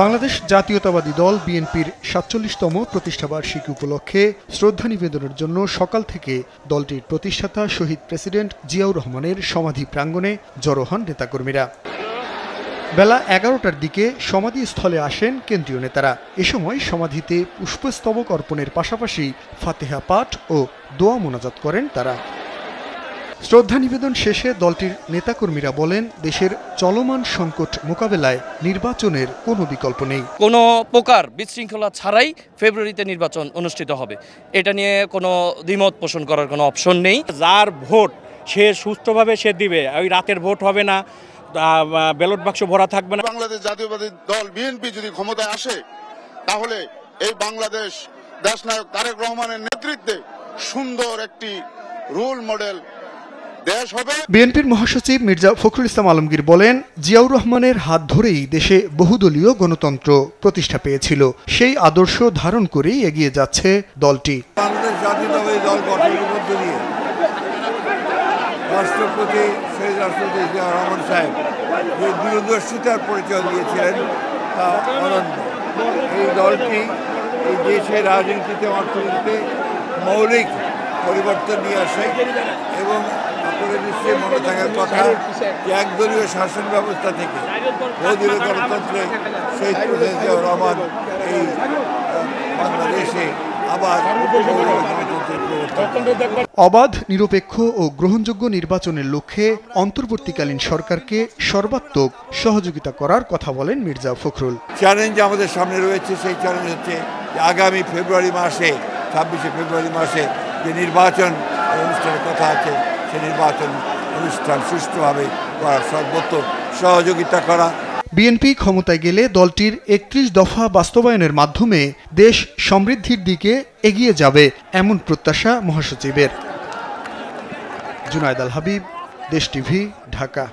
বাংলাদেশ জাতীয়তাবাদী দল বিএনপির ৪৭তম প্রতিষ্ঠাবার্ষিকী উপলক্ষে শ্রদ্ধা নিবেদনের জন্য সকাল থেকে দলটির প্রতিষ্ঠাতা শহীদ প্রেসিডেন্ট জিয়াউর রহমানের সমাধি প্রাঙ্গণে জড়ো হন নেতাকর্মীরা। বেলা ১১টার দিকে সমাধিস্থলে আসেন কেন্দ্রীয় নেতারা। এ সময় সমাধিতে পুষ্পস্তবক অর্পণের পাশাপাশি ফাতেহা পাঠ ও দোয়া মোনাজাত করেন তারা। শ্রদ্ধা নিবেদন শেষে দলটির নেতাকর্মীরা বলেন, দেশের চলমান সংকট মোকাবেলায় নির্বাচনের কোনো বিকল্প নেই। কোনো প্রকার বিশৃঙ্খলা ছাড়াই ফেব্রুয়ারিতে নির্বাচন অনুষ্ঠিত হবে, এটা নিয়ে কোনো দ্বিমত পোষণ করার কোনো অপশন নেই। যার ভোট সে সুষ্ঠুভাবে সে দিবে, ওই রাতের ভোট হবে না, ব্যালট বাক্স ভরা থাকবে না। বাংলাদেশ জাতীয়তাবাদী দল বিএনপি যদি ক্ষমতায় আসে, তাহলে এই বাংলাদেশ দেশনায়ক তারেক রহমানের নেতৃত্বে সুন্দর একটি রোল মডেল দেশ হবে। বিএনপির মহাসচিব মির্জা ফখরুল ইসলাম আলমগীর বলেন, জিয়াউর রহমানের হাত ধরেই দেশে বহুদলীয় গণতন্ত্র প্রতিষ্ঠা পেয়েছিল। সেই আদর্শ ধারণ করেই এগিয়ে যাচ্ছে দলটি। বাংলাদেশ জাতীয়তাবাদী দল গঠনের মধ্য দিয়ে রাষ্ট্রপতি জিয়াউর রহমান সাহেব যে দূরদর্শিতার পরিচয় দিয়েছিলেন তা অনন্য। এই দলটি এই দেশের রাজনীতিতে, অর্থনীতিতে মৌলিক পরিবর্তন নিয়ে আসে এবং আপনাদের নিশ্চয়ই মনে থাকার কথা যে একদলীয় শাসন ব্যবস্থা থেকে বহুদলীয় গণতন্ত্রে শহীদ প্রেসিডেন্ট জিয়াউর রহমান এই বাংলাদেশে আবার অবাধ, নিরপেক্ষ ও গ্রহণযোগ্য নির্বাচনের লক্ষ্যে অন্তর্বর্তীকালীন সরকারকে সর্বাত্মক সহযোগিতা করার কথা বলেন মির্জা ফখরুল। চ্যালেঞ্জ আমাদের সামনে রয়েছে, সেই চ্যালেঞ্জ হচ্ছে যে আগামী ফেব্রুয়ারি মাসে, ২৬শে ফেব্রুয়ারি মাসে যে নির্বাচন অনুষ্ঠানের কথা আছে, সেই নির্বাচন অনুষ্ঠান সুষ্ঠুভাবে করার সর্বোচ্চ সহযোগিতা করা। বিএনপি ক্ষমতায় গেলে দলটির ৩১ দফা বাস্তবায়নের মাধ্যমে দেশ সমৃদ্ধির দিকে এগিয়ে যাবে, এমন প্রত্যাশা মহাসচিবের। জুনায়েদ আল হাবিব, দেশ টিভি, ঢাকা।